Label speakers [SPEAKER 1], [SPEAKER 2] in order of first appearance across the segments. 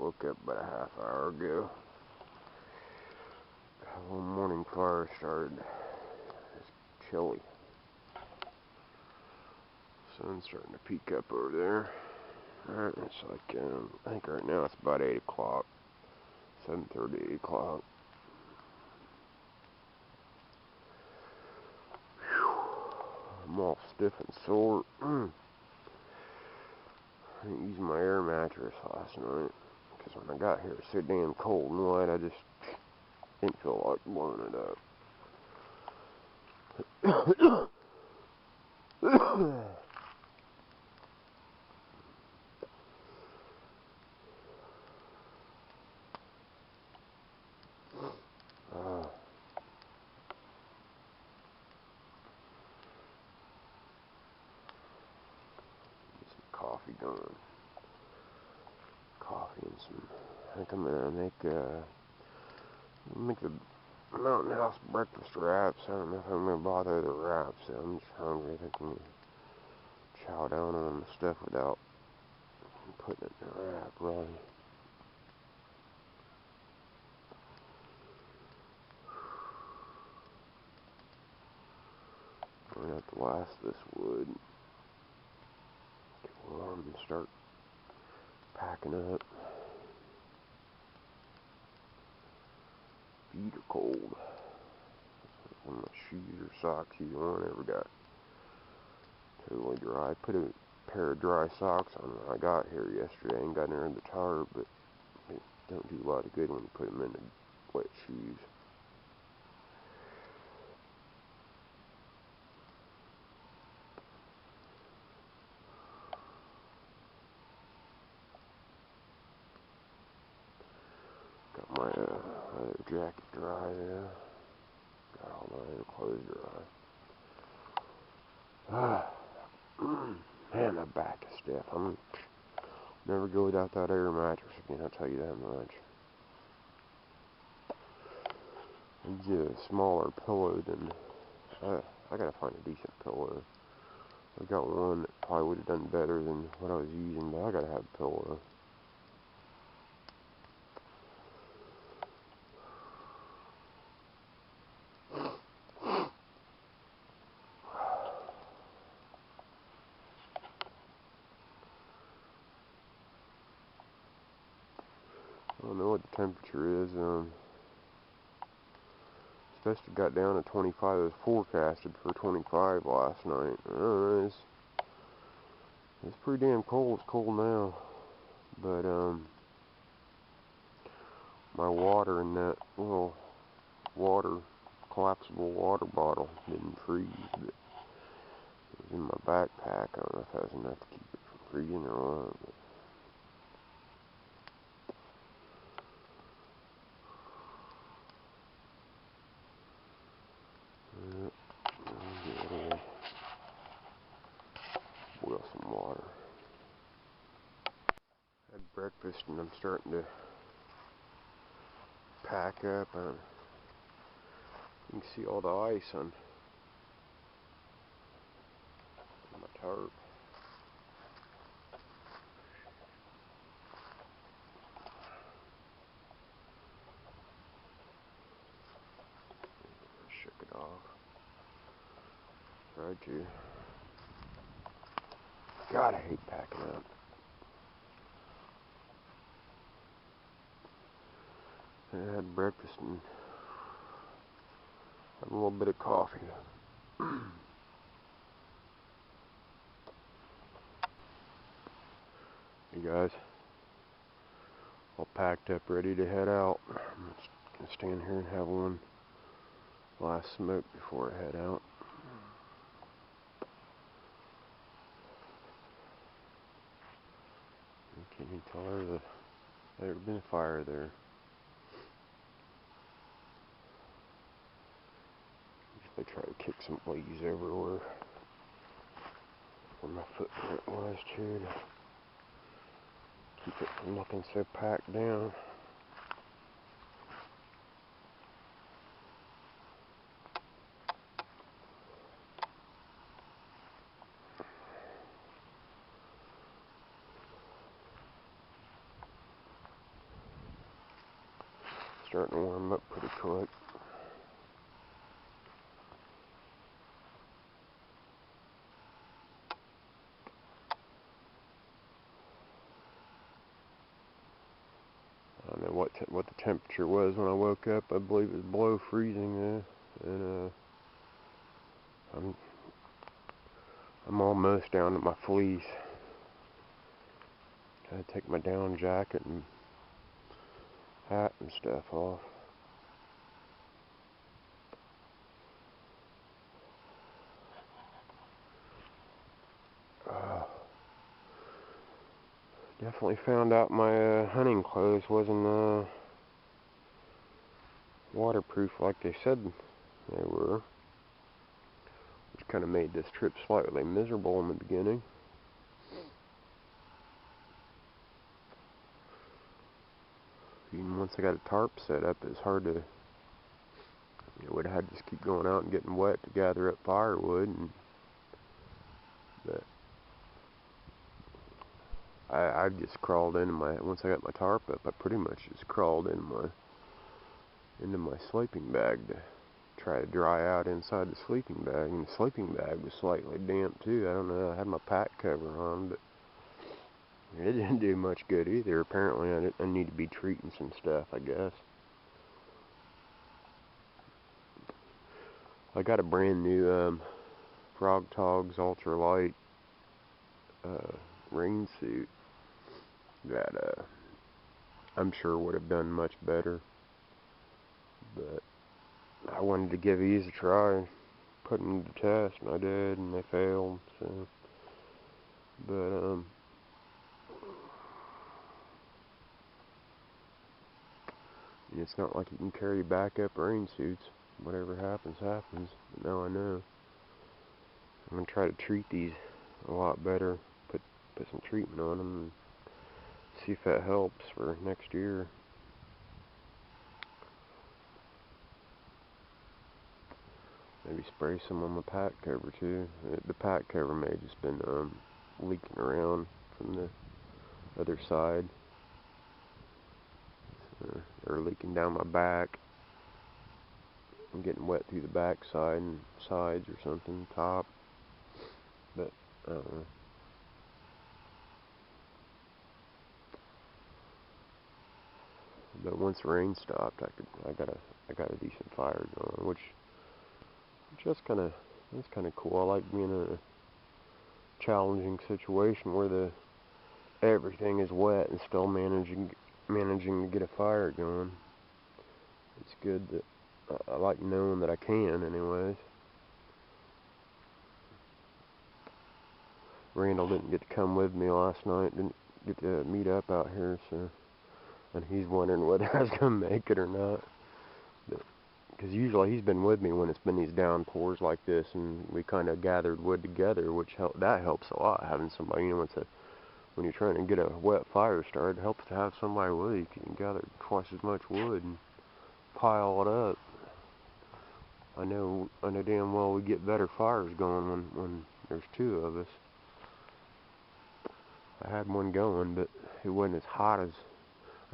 [SPEAKER 1] woke up about a half hour ago. A little morning fire started. It's chilly. Sun's starting to peek up over there. Alright, it's like, I think right now it's about 8 o'clock. 7:30, 8 o'clock. I'm all stiff and sore. I didn't use my air mattress last night because when I got here it was so damn cold and wet, I just didn't feel like blowing it up. Get some coffee going. Coffee and some. I think I'm gonna make the Mountain House breakfast wraps. I don't know if I'm gonna bother the wraps. I'm just hungry. I think I'm gonna chow down on the stuff without putting it in a wrap, really. I'm gonna have to last this wood. Get warm and start packing up. Feet are cold. One of my shoes or socks, either one, ever got totally dry. I put a pair of dry socks on when I got here yesterday and got under the tarp, but it don't do a lot of good when you put them in the wet shoes. Got my other jacket dry there. Got all my other clothes dry. Man, my back is stiff. I'm never go without that air mattress again, I'll tell you that much. I get a smaller pillow than I gotta find a decent pillow. I got one that probably would have done better than what I was using, but I gotta have a pillow. I don't know what the temperature is. Supposed to got down to 25. It was forecasted for 25 last night. It's pretty damn cold. It's cold now, but my water in that little collapsible water bottle didn't freeze, but it was in my backpack. I don't know if that was enough to keep it from freezing or what. But boil some water. Had breakfast and I'm starting to pack up. You can see all the ice on my tarp. I shook it off. Tried to. God, I hate packing up. I had breakfast and had a little bit of coffee. Hey guys, all packed up, ready to head out. I'm just gonna stand here and have one last smoke before I head out. Can you tell her there's been a fire there? Usually try to kick some leaves everywhere. Where my footprint was too, to keep it from looking so packed down. starting to warm up pretty quick. I don't know what the temperature was when I woke up. I believe it was below freezing, and I'm almost down to my fleece. Gotta take my down jacket and hat and stuff off. Definitely found out my hunting clothes wasn't waterproof like they said they were, which kind of made this trip slightly miserable in the beginning. Even once I got a tarp set up, it's hard to, would have had to just keep going out and getting wet to gather up firewood, but I just crawled into once I got my tarp up, I pretty much just crawled into my sleeping bag to try to dry out inside the sleeping bag. And the sleeping bag was slightly damp too. I don't know, I had my pack cover on, but it didn't do much good either. Apparently I need to be treating some stuff, I guess. I got a brand new Frog Togs ultralight rain suit that I'm sure would have done much better, but I wanted to give these a try and put them to the test, and I did, and they failed. So, but it's not like you can carry backup rain suits. Whatever happens, happens. But now I know. I'm gonna try to treat these a lot better. Put some treatment on them and see if that helps for next year. Maybe spray some on the pack cover too. The pack cover may have just been leaking around from the other side, or leaking down my back. I'm getting wet through the back side and sides or something, top. But I don't know. But once the rain stopped, I got a decent fire going, which that's kind of cool. I like being in a challenging situation where everything is wet and still managing to get a fire going. It's good that I like knowing that I can, anyways. Randall didn't get to come with me last night. Didn't get to meet up out here, so, and he's wondering whether I was gonna make it or not. Because usually he's been with me when it's been these downpours like this, and we kind of gathered wood together, which helps a lot. Having somebody, when you're trying to get a wet fire started, it helps to have somebody with you. You can gather twice as much wood and pile it up. I know damn well we get better fires going when there's two of us. I had one going, but it wasn't as hot as,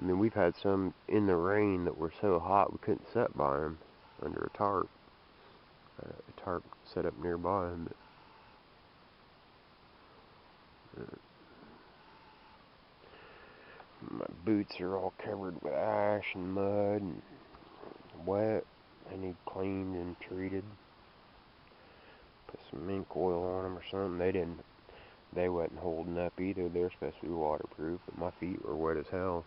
[SPEAKER 1] we've had some in the rain that were so hot we couldn't sit by them under a tarp. A tarp set up nearby them, but my boots are all covered with ash and mud and wet. They need cleaned and treated. Put some mink oil on them or something. They wasn't holding up either. They're supposed to be waterproof, but my feet were wet as hell.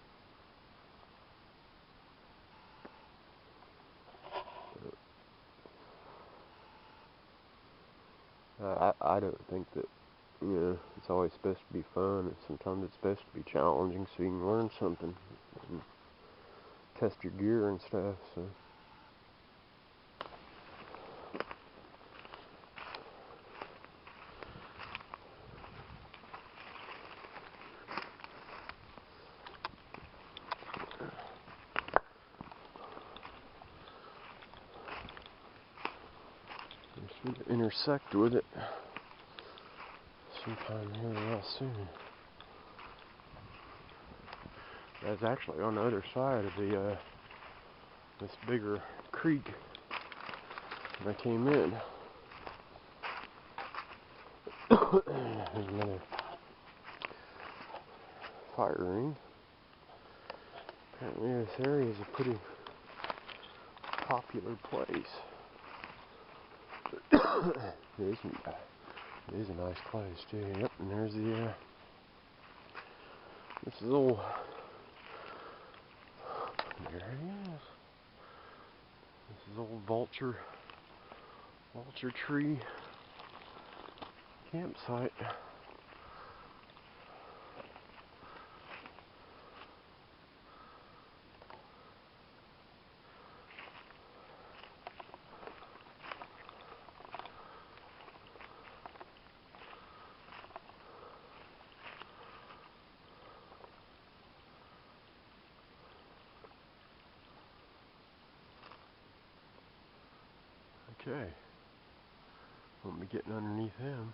[SPEAKER 1] I don't think that, it's always supposed to be fun. Sometimes it's supposed to be challenging so you can learn something and test your gear and stuff, so. I should intersect with it sometime here real soon. That's actually on the other side of the this bigger creek when I came in. There's another fire ring. Apparently this area is a pretty popular place. It is a nice place too. Yep, and there's the this is old. There he is. This is old vulture tree campsite. Okay, won't be getting underneath him.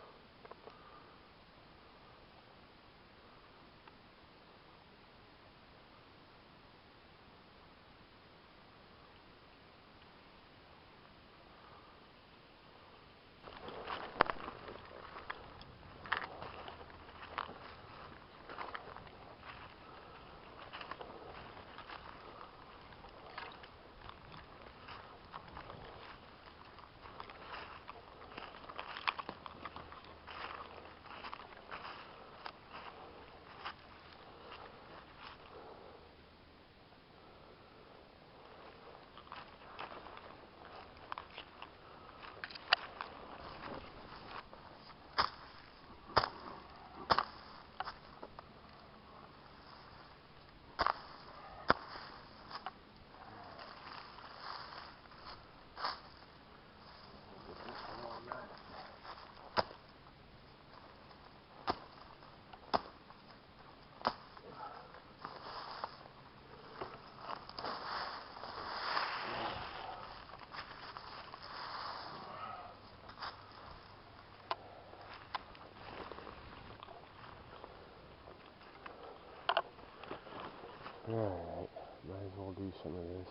[SPEAKER 1] Alright, might as well do some of this.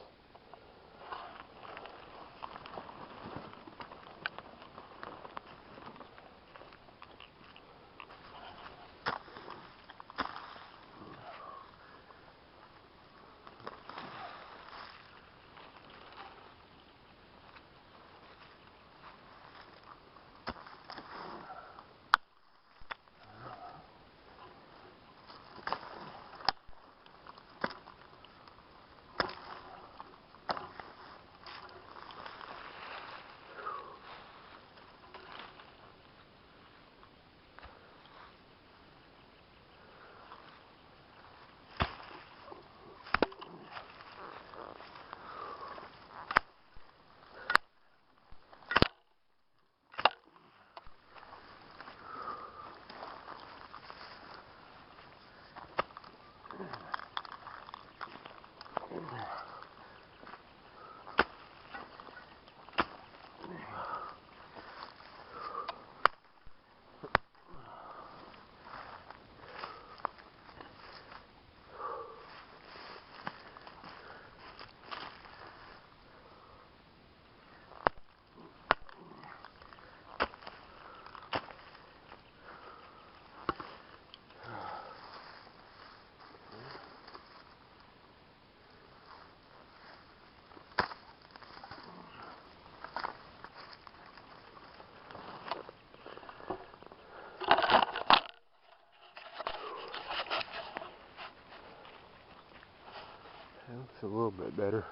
[SPEAKER 1] That looks a little bit better.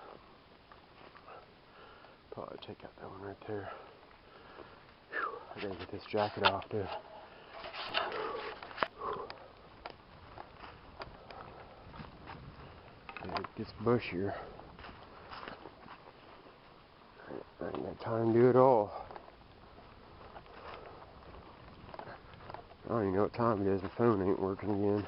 [SPEAKER 1] Probably take out that one right there. Whew, I gotta get this jacket off too. It gets bushier. I ain't got time to do it all. I don't even know what time it is. My phone ain't working again.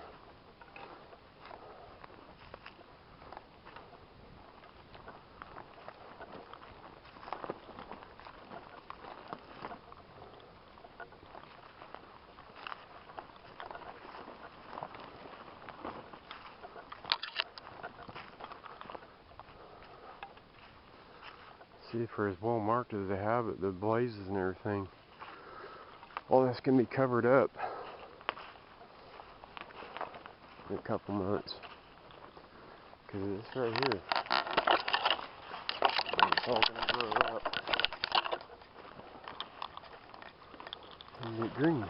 [SPEAKER 1] See, for as well marked as they have it, the blazes and everything, all that's going to be covered up in a couple months. Because this right here, it's all going to grow up and get green.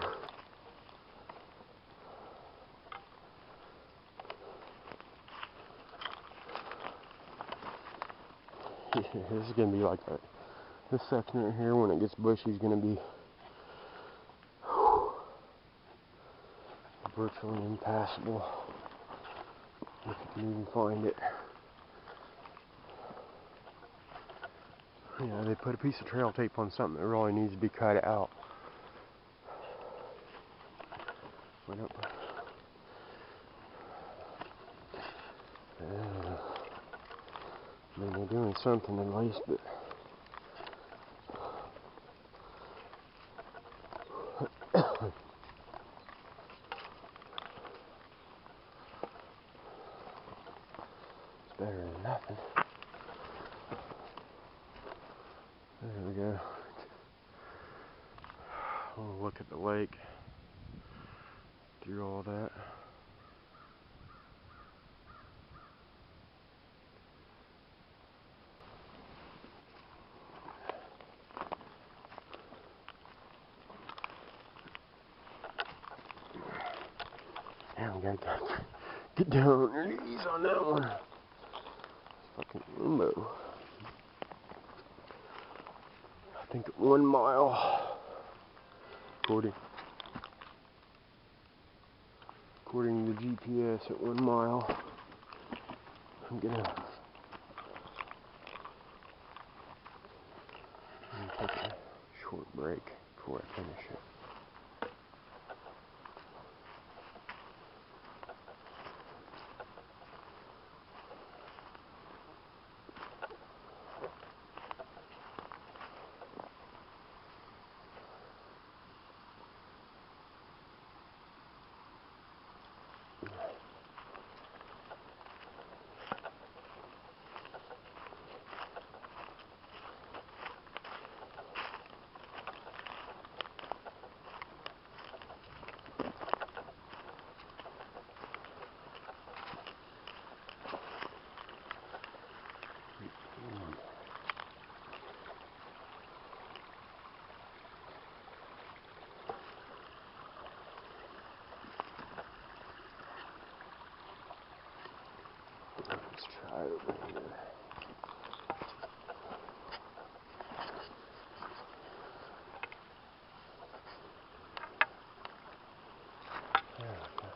[SPEAKER 1] This is going to be like that. This section right here, when it gets bushy, is going to be virtually impassable, if you can even find it. You know, they put a piece of trail tape on something that really needs to be cut out. I mean, they're doing something at least, but it's better than nothing. There we go. We'll look at the lake through all that. Now we gotta get down on your knees on that one. It's fucking limbo. I think 1 mile, according to the GPS, at 1 mile, I'm gonna take a short break before I finish it. Let's try over here. There we go.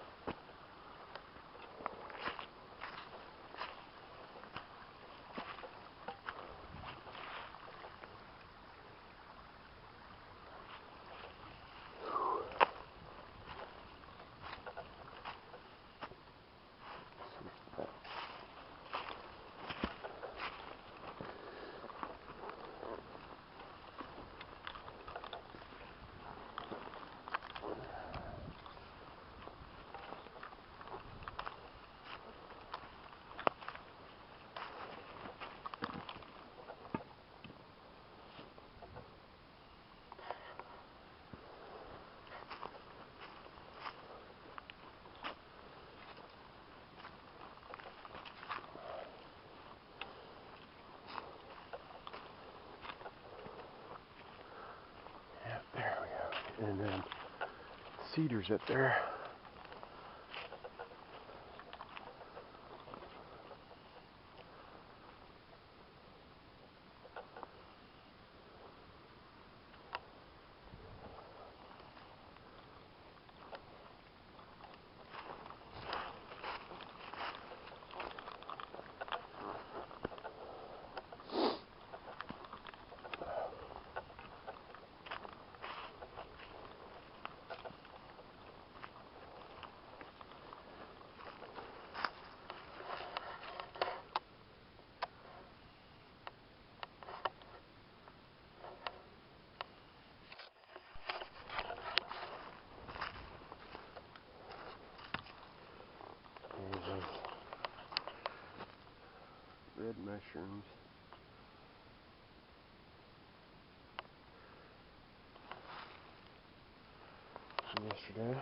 [SPEAKER 1] There we go. And then cedars up there. Red mushrooms. yesterday.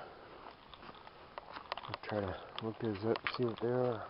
[SPEAKER 1] I'll try to look those up and see what they are.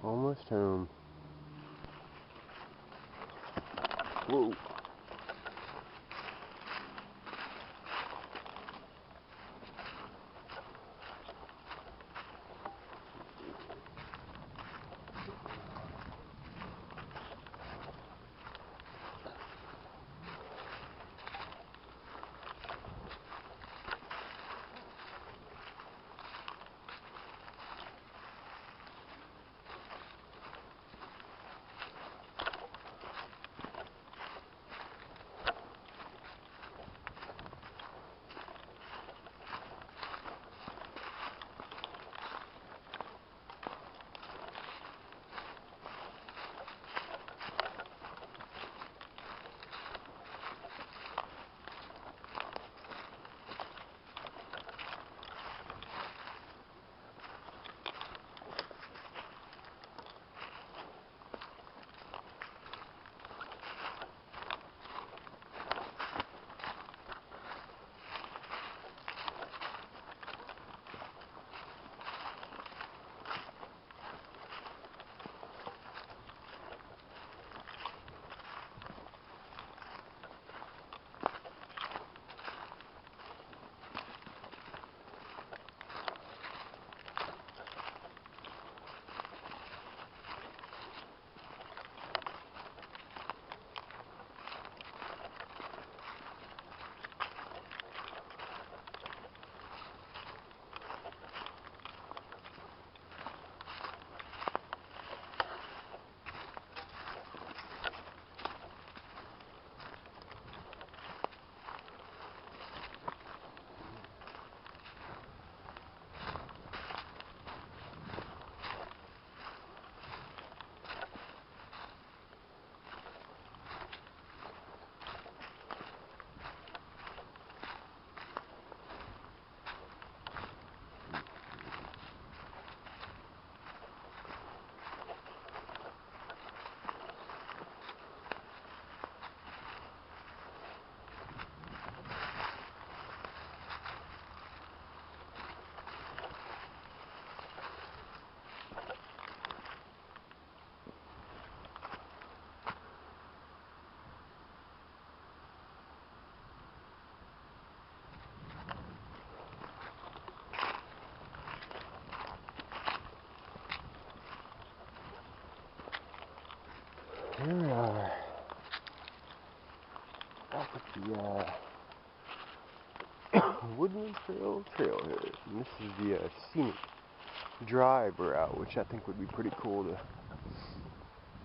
[SPEAKER 1] Almost home. Whoa. Here we are. Back at the Woodland Trail trailhead. And this is the scenic drive route, which I think would be pretty cool to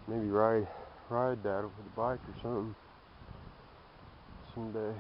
[SPEAKER 1] maybe ride that with a bike or something someday.